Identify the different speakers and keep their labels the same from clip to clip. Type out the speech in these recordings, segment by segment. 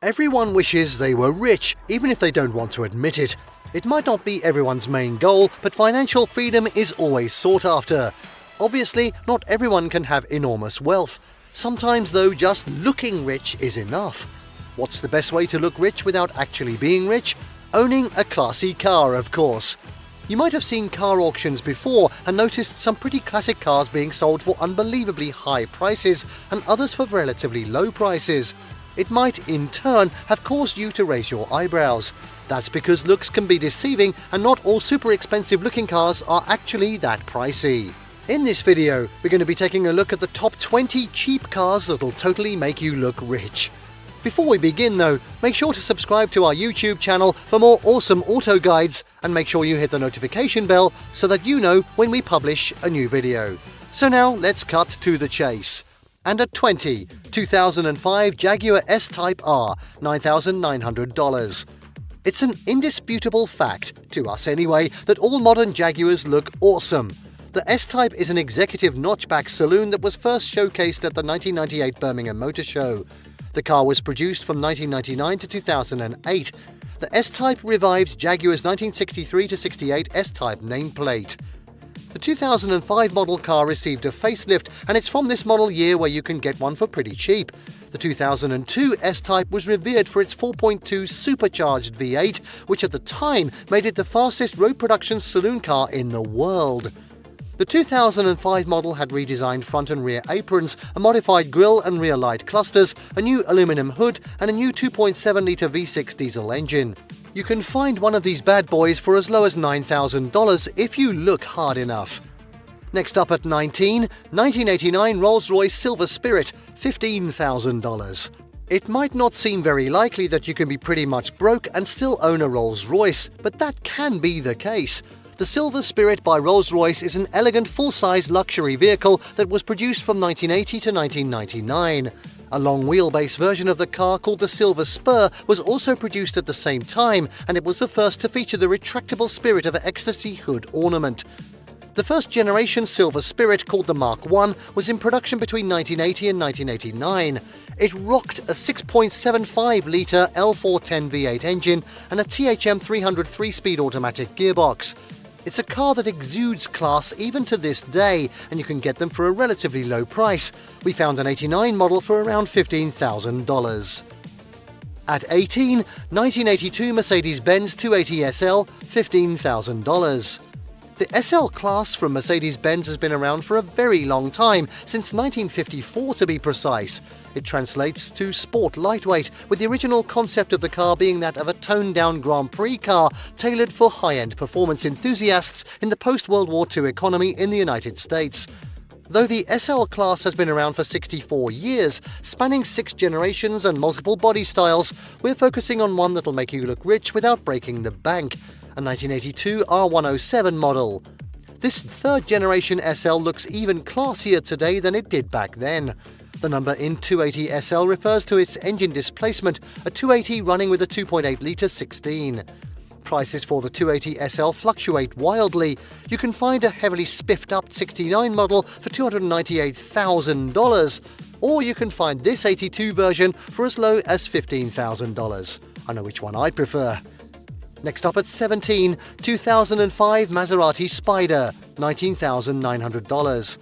Speaker 1: Everyone wishes they were rich, even if they don't want to admit it. It might not be everyone's main goal, but financial freedom is always sought after. Obviously, not everyone can have enormous wealth. Sometimes, though, just looking rich is enough. What's the best way to look rich without actually being rich? Owning a classy car, of course. You might have seen car auctions before and noticed some pretty classic cars being sold for unbelievably high prices and others for relatively low prices. It might, in turn, have caused you to raise your eyebrows. That's because looks can be deceiving and not all super expensive looking cars are actually that pricey. In this video, we're going to be taking a look at the top 20 cheap cars that'll totally make you look rich. Before we begin though, make sure to subscribe to our YouTube channel for more awesome auto guides and make sure you hit the notification bell so that you know when we publish a new video. So now let's cut to the chase. And at 20, 2005 Jaguar S-Type R, $9,900. It's an indisputable fact, to us anyway, that all modern Jaguars look awesome. The S-Type is an executive notchback saloon that was first showcased at the 1998 Birmingham Motor Show. The car was produced from 1999 to 2008. The S-Type revived Jaguar's 1963-68 S-Type nameplate. The 2005 model car received a facelift, and it's from this model year where you can get one for pretty cheap. The 2002 S-Type was revered for its 4.2 supercharged V8, which at the time made it the fastest road production saloon car in the world. The 2005 model had redesigned front and rear aprons, a modified grille and rear light clusters, a new aluminum hood, and a new 2.7-litre V6 diesel engine. You can find one of these bad boys for as low as $9,000 if you look hard enough. Next up at 19, 1989 Rolls-Royce Silver Spirit, $15,000. It might not seem very likely that you can be pretty much broke and still own a Rolls-Royce, but that can be the case. The Silver Spirit by Rolls-Royce is an elegant full-size luxury vehicle that was produced from 1980 to 1999. A long wheelbase version of the car called the Silver Spur was also produced at the same time, and it was the first to feature the retractable Spirit of Ecstasy hood ornament. The first generation Silver Spirit, called the Mark I, was in production between 1980 and 1989. It rocked a 6.75-litre L410 V8 engine and a THM 300 3-speed automatic gearbox. It's a car that exudes class even to this day, and you can get them for a relatively low price. We found an 89 model for around $15,000. At 18, 1982 Mercedes-Benz 280 SL, $15,000. The SL class from Mercedes-Benz has been around for a very long time, since 1954 to be precise. It translates to sport lightweight, with the original concept of the car being that of a toned-down Grand Prix car tailored for high-end performance enthusiasts in the post-World War II economy in the United States. Though the SL class has been around for 64 years, spanning 6 generations and multiple body styles, we're focusing on one that'll make you look rich without breaking the bank, a 1982 R107 model. This third-generation SL looks even classier today than it did back then. The number in 280 SL refers to its engine displacement, a 280 running with a 2.8-litre 16. Prices for the 280 SL fluctuate wildly. You can find a heavily spiffed-up 69 model for $298,000, or you can find this 82 version for as low as $15,000. I know which one I prefer. Next up at 17, 2005 Maserati Spyder, $19,900.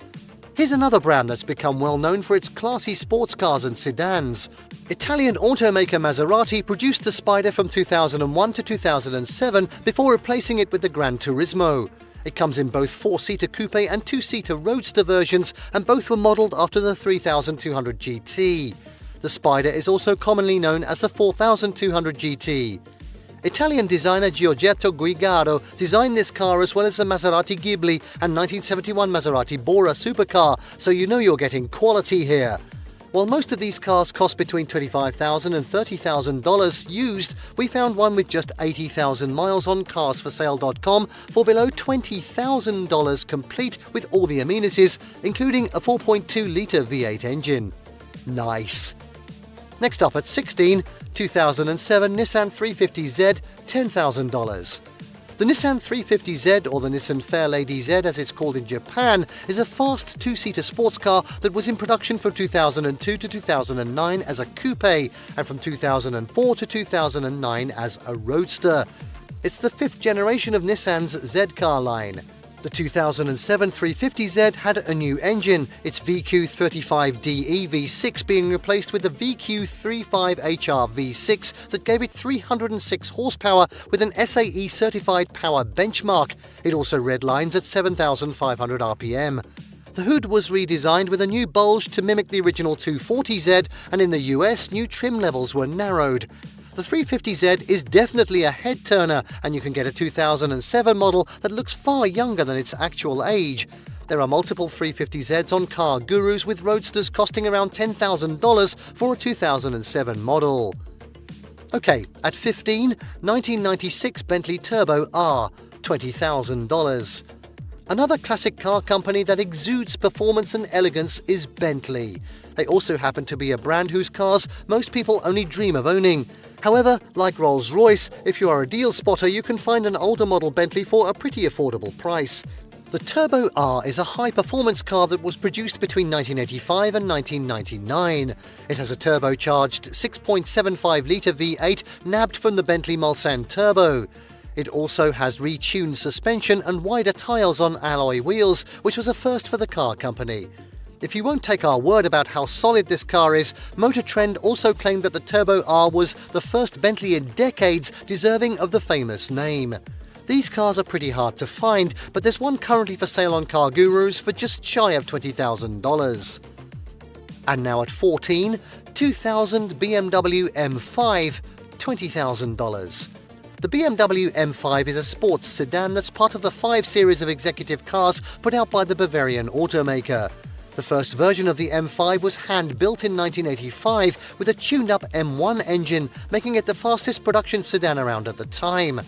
Speaker 1: Here's another brand that's become well known for its classy sports cars and sedans. Italian automaker Maserati produced the Spyder from 2001 to 2007 before replacing it with the Gran Turismo. It comes in both 4-seater coupe and 2-seater roadster versions, and both were modelled after the 3200 GT. The Spyder is also commonly known as the 4200 GT. Italian designer Giorgetto Guigaro designed this car as well as the Maserati Ghibli and 1971 Maserati Bora supercar, so you know you're getting quality here. While most of these cars cost between $25,000 and $30,000 used, we found one with just 80,000 miles on carsforsale.com for below $20,000 complete with all the amenities, including a 4.2-litre V8 engine. Nice! Next up at 16, 2007 Nissan 350Z, $10,000. The Nissan 350Z, or the Nissan Fairlady Z as it's called in Japan, is a fast two-seater sports car that was in production from 2002 to 2009 as a coupe and from 2004 to 2009 as a roadster. It's the fifth generation of Nissan's Z car line. The 2007 350Z had a new engine, its VQ35DE V6 being replaced with the VQ35HR V6 that gave it 306 horsepower with an SAE certified power benchmark. It also redlines at 7,500 RPM. The hood was redesigned with a new bulge to mimic the original 240Z, and in the US, new trim levels were narrowed. The 350Z is definitely a head-turner, and you can get a 2007 model that looks far younger than its actual age. There are multiple 350Zs on Car Gurus, with roadsters costing around $10,000 for a 2007 model. Okay, at 15, 1996 Bentley Turbo R, $20,000. Another classic car company that exudes performance and elegance is Bentley. They also happen to be a brand whose cars most people only dream of owning. However, like Rolls-Royce, if you are a deal spotter, you can find an older model Bentley for a pretty affordable price. The Turbo R is a high-performance car that was produced between 1985 and 1999. It has a turbocharged 6.75-litre V8 nabbed from the Bentley Mulsanne Turbo. It also has retuned suspension and wider tyres on alloy wheels, which was a first for the car company. If you won't take our word about how solid this car is, Motor Trend also claimed that the Turbo R was the first Bentley in decades deserving of the famous name. These cars are pretty hard to find, but there's one currently for sale on Car Gurus for just shy of $20,000. And now at 14, 2000 BMW M5, $20,000. The BMW M5 is a sports sedan that's part of the 5 series of executive cars put out by the Bavarian automaker. The first version of the M5 was hand-built in 1985 with a tuned-up M1 engine, making it the fastest production sedan around at the time.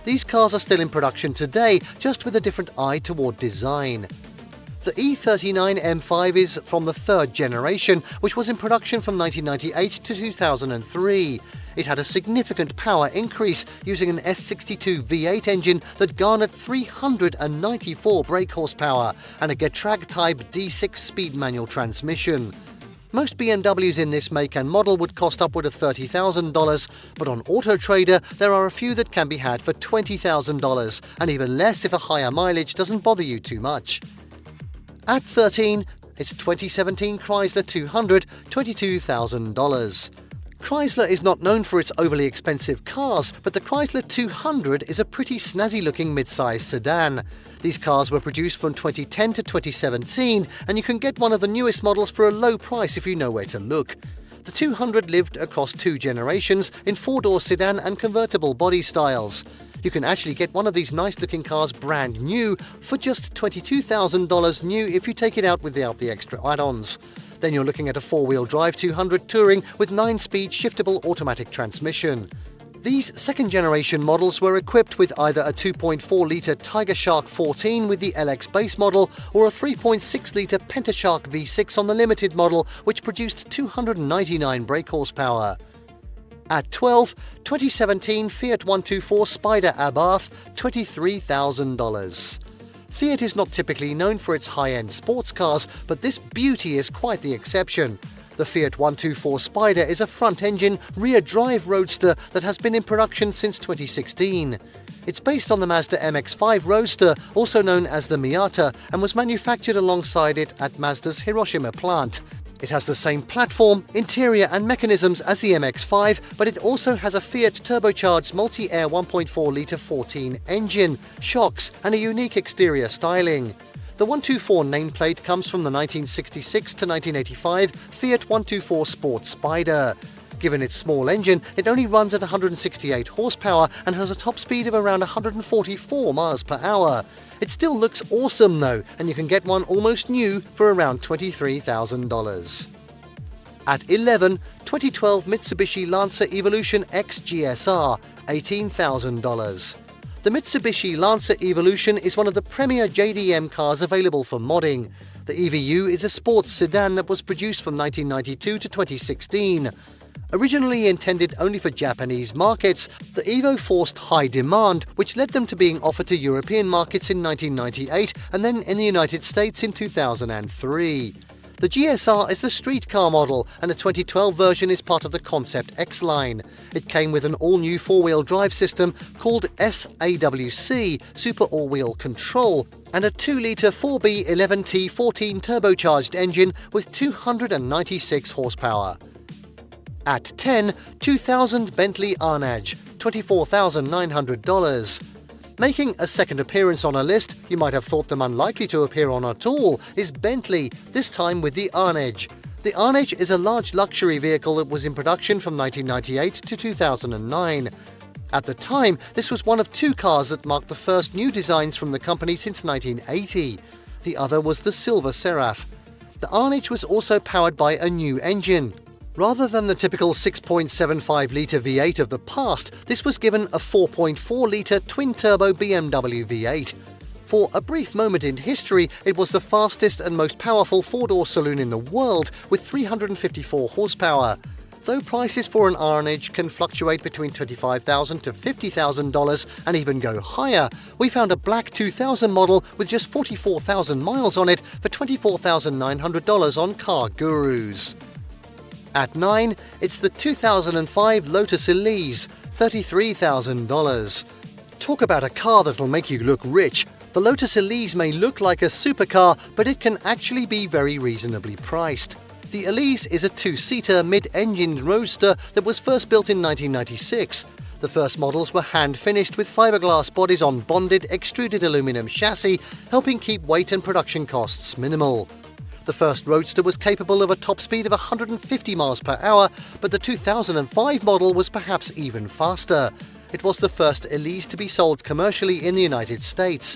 Speaker 1: These cars are still in production today, just with a different eye toward design. The E39 M5 is from the third generation, which was in production from 1998 to 2003. It had a significant power increase, using an S62 V8 engine that garnered 394 brake horsepower and a Getrag-type D6 speed manual transmission. Most BMWs in this make and model would cost upward of $30,000, but on Auto Trader there are a few that can be had for $20,000, and even less if a higher mileage doesn't bother you too much. At 13, it's 2017 Chrysler 200, $22,000. Chrysler is not known for its overly expensive cars, but the Chrysler 200 is a pretty snazzy-looking mid-size sedan. These cars were produced from 2010 to 2017, and you can get one of the newest models for a low price if you know where to look. The 200 lived across 2 generations in 4-door sedan and convertible body styles. You can actually get one of these nice-looking cars brand new for just $22,000 new if you take it out without the extra add-ons. Then you're looking at a 4-wheel drive 200 Touring with 9-speed shiftable automatic transmission. These second-generation models were equipped with either a 2.4-litre Tiger Shark 14 with the LX base model or a 3.6-litre Pentashark V6 on the limited model, which produced 299 brake horsepower. At 12, 2017 Fiat 124 Spyder Abarth, $23,000. Fiat is not typically known for its high-end sports cars, but this beauty is quite the exception. The Fiat 124 Spyder is a front-engine, rear-drive roadster that has been in production since 2016. It's based on the Mazda MX-5 Roadster, also known as the Miata, and was manufactured alongside it at Mazda's Hiroshima plant. It has the same platform, interior and mechanisms as the MX-5, but it also has a Fiat turbocharged multi-air 1.4-litre 14 engine, shocks and a unique exterior styling. The 124 nameplate comes from the 1966 to 1985 Fiat 124 Sport Spyder. Given its small engine, it only runs at 168 horsepower and has a top speed of around 144 miles per hour. It still looks awesome though, and you can get one almost new for around $23,000. At 11, 2012 Mitsubishi Lancer Evolution XJL, $18,000. The Mitsubishi Lancer Evolution is one of the premier JDM cars available for modding. The EVU is a sports sedan that was produced from 1992 to 2016. Originally intended only for Japanese markets, the Evo forced high demand, which led them to being offered to European markets in 1998 and then in the United States in 2003. The GSR is the street car model, and a 2012 version is part of the Concept X line. It came with an all-new four-wheel drive system called SAWC, Super All-Wheel Control, and a 2-litre 4B11T14 turbocharged engine with 296 horsepower. At 10, 2000 Bentley Arnage, $24,900. Making a second appearance on our list, you might have thought them unlikely to appear on at all, is Bentley, this time with the Arnage. The Arnage is a large luxury vehicle that was in production from 1998 to 2009. At the time, this was one of two cars that marked the first new designs from the company since 1980. The other was the Silver Seraph. The Arnage was also powered by a new engine. Rather than the typical 6.75-litre V8 of the past, this was given a 4.4-litre twin-turbo BMW V8. For a brief moment in history, it was the fastest and most powerful four-door saloon in the world, with 354 horsepower. Though prices for an Arnage can fluctuate between $25,000 to $50,000 and even go higher, we found a black 2000 model with just 44,000 miles on it for $24,900 on Car Gurus. At 9, it's the 2005 Lotus Elise, $33,000. Talk about a car that'll make you look rich. The Lotus Elise may look like a supercar, but it can actually be very reasonably priced. The Elise is a two-seater mid-engined roadster that was first built in 1996. The first models were hand-finished with fiberglass bodies on bonded, extruded aluminum chassis, helping keep weight and production costs minimal. The first Roadster was capable of a top speed of 150 miles per hour, but the 2005 model was perhaps even faster. It was the first Elise to be sold commercially in the United States.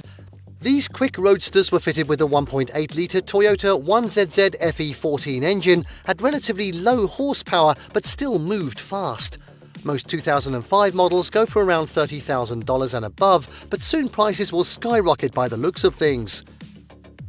Speaker 1: These quick Roadsters were fitted with a 1.8-litre Toyota 1ZZ FE14 engine, had relatively low horsepower but still moved fast. Most 2005 models go for around $30,000 and above, but soon prices will skyrocket by the looks of things.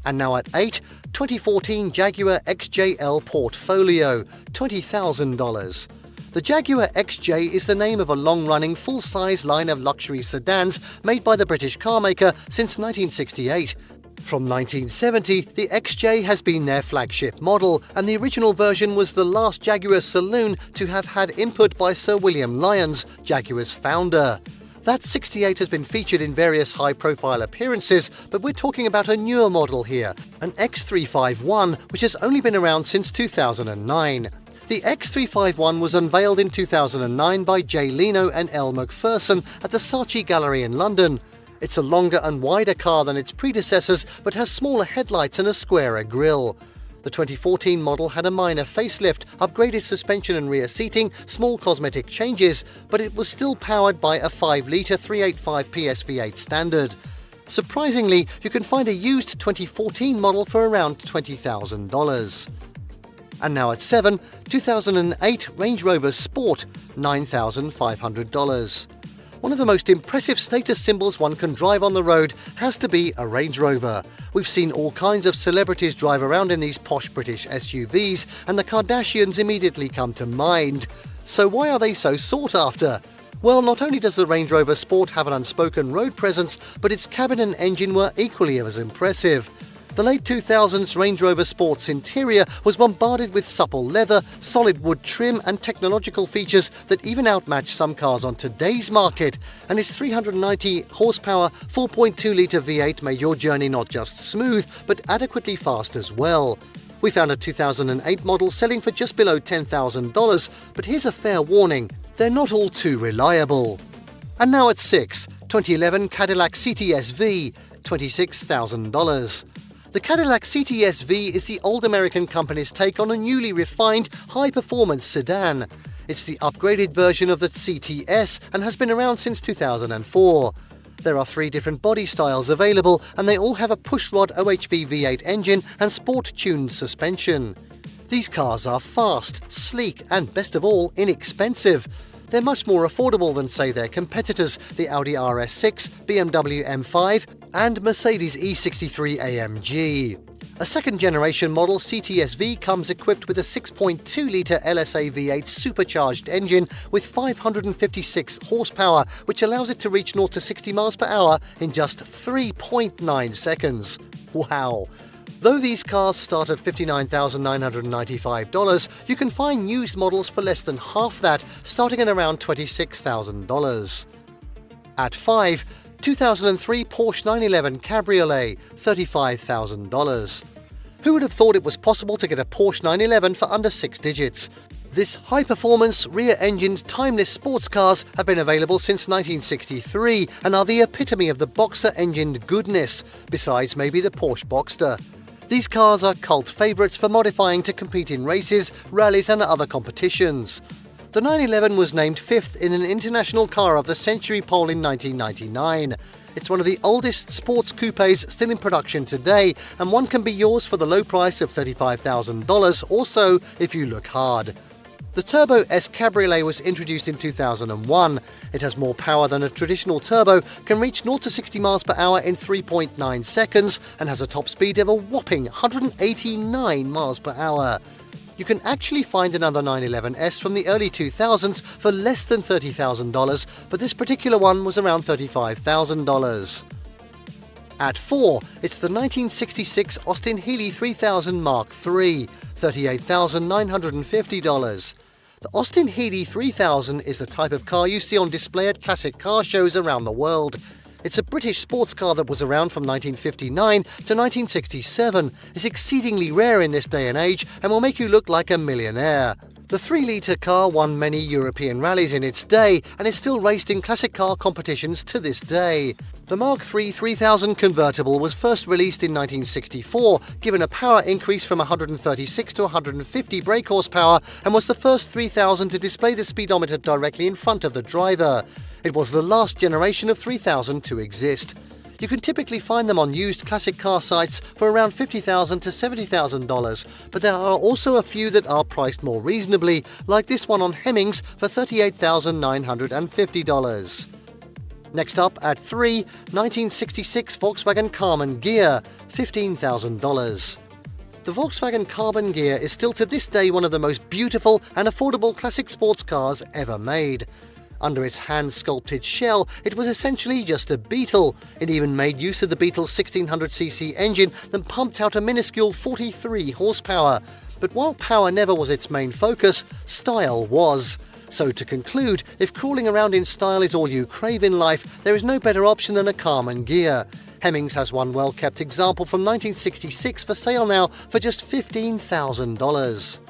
Speaker 1: And now at 8, 2014 Jaguar XJL Portfolio, $20,000. The Jaguar XJ is the name of a long-running, full-size line of luxury sedans made by the British carmaker since 1968. From 1970, the XJ has been their flagship model, and the original version was the last Jaguar saloon to have had input by Sir William Lyons, Jaguar's founder. That 68 has been featured in various high-profile appearances, but we're talking about a newer model here, an X351, which has only been around since 2009. The X351 was unveiled in 2009 by Jay Leno and Elle Macpherson at the Saatchi Gallery in London. It's a longer and wider car than its predecessors, but has smaller headlights and a squarer grille. The 2014 model had a minor facelift, upgraded suspension and rear seating, small cosmetic changes, but it was still powered by a 5-litre 385 PS V8 standard. Surprisingly, you can find a used 2014 model for around $20,000. And now at 7, 2008 Range Rover Sport, $9,500. One of the most impressive status symbols one can drive on the road has to be a Range Rover. We've seen all kinds of celebrities drive around in these posh British SUVs, and the Kardashians immediately come to mind. So why are they so sought after? Well, not only does the Range Rover Sport have an unspoken road presence, but its cabin and engine were equally as impressive. The late 2000s Range Rover Sport's interior was bombarded with supple leather, solid wood trim and technological features that even outmatch some cars on today's market, and its 390 horsepower 4.2-litre V8 made your journey not just smooth, but adequately fast as well. We found a 2008 model selling for just below $10,000, but here's a fair warning, they're not all too reliable. And now at 6, 2011 Cadillac CTS-V, $26,000. The Cadillac CTS-V is the old American company's take on a newly refined, high-performance sedan. It's the upgraded version of the CTS and has been around since 2004. There are 3 different body styles available, and they all have a pushrod OHV V8 engine and sport-tuned suspension. These cars are fast, sleek, and best of all, inexpensive. They're much more affordable than, say, their competitors, the Audi RS6, BMW M5, and Mercedes E63 AMG. A second-generation model CTS-V comes equipped with a 6.2-litre LSA V8 supercharged engine with 556 horsepower, which allows it to reach 0 to 60 miles per hour in just 3.9 seconds. Wow! Though these cars start at $59,995, you can find used models for less than half that, starting at around $26,000. At 5, 2003 Porsche 911 Cabriolet, $35,000. Who would have thought it was possible to get a Porsche 911 for under 6 digits? This high-performance, rear-engined, timeless sports cars have been available since 1963 and are the epitome of the boxer-engined goodness, besides maybe the Porsche Boxster. These cars are cult favourites for modifying to compete in races, rallies and other competitions. The 911 was named 5th in an International Car of the Century poll in 1999. It's one of the oldest sports coupes still in production today, and one can be yours for the low price of $35,000 or so if you look hard. The Turbo S Cabriolet was introduced in 2001. It has more power than a traditional turbo, can reach 0 to 60 miles per hour in 3.9 seconds, and has a top speed of a whopping 189 miles per hour. You can actually find another 911S from the early 2000s for less than $30,000, but this particular one was around $35,000. At 4, it's the 1966 Austin-Healey 3000 Mark III, $38,950. The Austin-Healey 3000 is the type of car you see on display at classic car shows around the world. It's a British sports car that was around from 1959 to 1967, is exceedingly rare in this day and age, and will make you look like a millionaire. The 3-litre car won many European rallies in its day, and is still raced in classic car competitions to this day. The Mark III 3000 convertible was first released in 1964, given a power increase from 136 to 150 brake horsepower, and was the first 3000 to display the speedometer directly in front of the driver. It was the last generation of 3000 to exist. You can typically find them on used classic car sites for around $50,000 to $70,000, but there are also a few that are priced more reasonably, like this one on Hemmings for $38,950. Next up at 3, 1966 Volkswagen Karmann Ghia, $15,000. The Volkswagen Karmann Ghia is still to this day one of the most beautiful and affordable classic sports cars ever made. Under its hand-sculpted shell, it was essentially just a Beetle. It even made use of the Beetle's 1600cc engine that pumped out a minuscule 43 horsepower. But while power never was its main focus, style was. So to conclude, if crawling around in style is all you crave in life, there is no better option than a Karmann Ghia. Hemmings has one well-kept example from 1966 for sale now for just $15,000.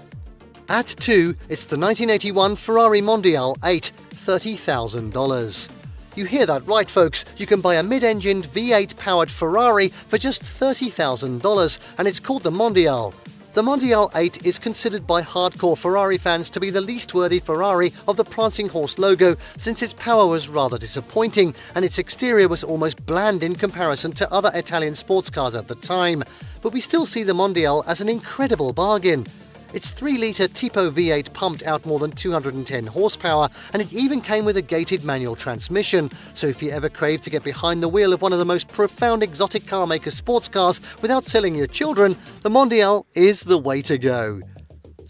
Speaker 1: At 2, it's the 1981 Ferrari Mondial 8, $30,000. You hear that right, folks, you can buy a mid-engined V8 powered Ferrari for just $30,000, and it's called the Mondial. The Mondial 8 is considered by hardcore Ferrari fans to be the least worthy Ferrari of the prancing horse logo, since its power was rather disappointing and its exterior was almost bland in comparison to other Italian sports cars at the time. But we still see the Mondial as an incredible bargain. Its 3-litre Tipo V8 pumped out more than 210 horsepower, and it even came with a gated manual transmission, so if you ever crave to get behind the wheel of one of the most profound exotic car maker sports cars without selling your children, the Mondial is the way to go.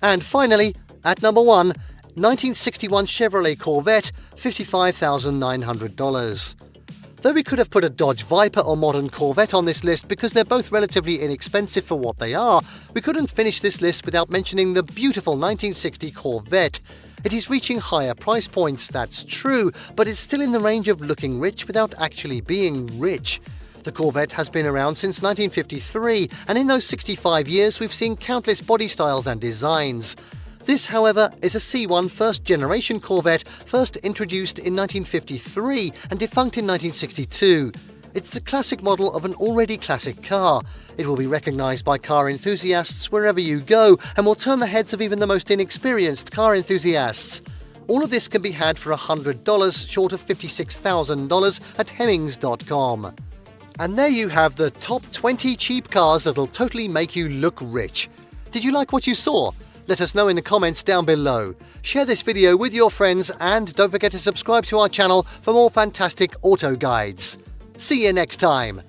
Speaker 1: And finally, at number 1, 1961 Chevrolet Corvette, $55,900. Though we could have put a Dodge Viper or modern Corvette on this list because they're both relatively inexpensive for what they are, we couldn't finish this list without mentioning the beautiful 1960 Corvette. It is reaching higher price points, that's true, but it's still in the range of looking rich without actually being rich. The Corvette has been around since 1953, and in those 65 years we've seen countless body styles and designs. This, however, is a C1 first-generation Corvette, first introduced in 1953 and defunct in 1962. It's the classic model of an already classic car. It will be recognised by car enthusiasts wherever you go and will turn the heads of even the most inexperienced car enthusiasts. All of this can be had for $100 short of $56,000 at Hemmings.com. And there you have the top 20 cheap cars that'll totally make you look rich. Did you like what you saw? Let us know in the comments down below. Share this video with your friends and don't forget to subscribe to our channel for more fantastic auto guides. See you next time.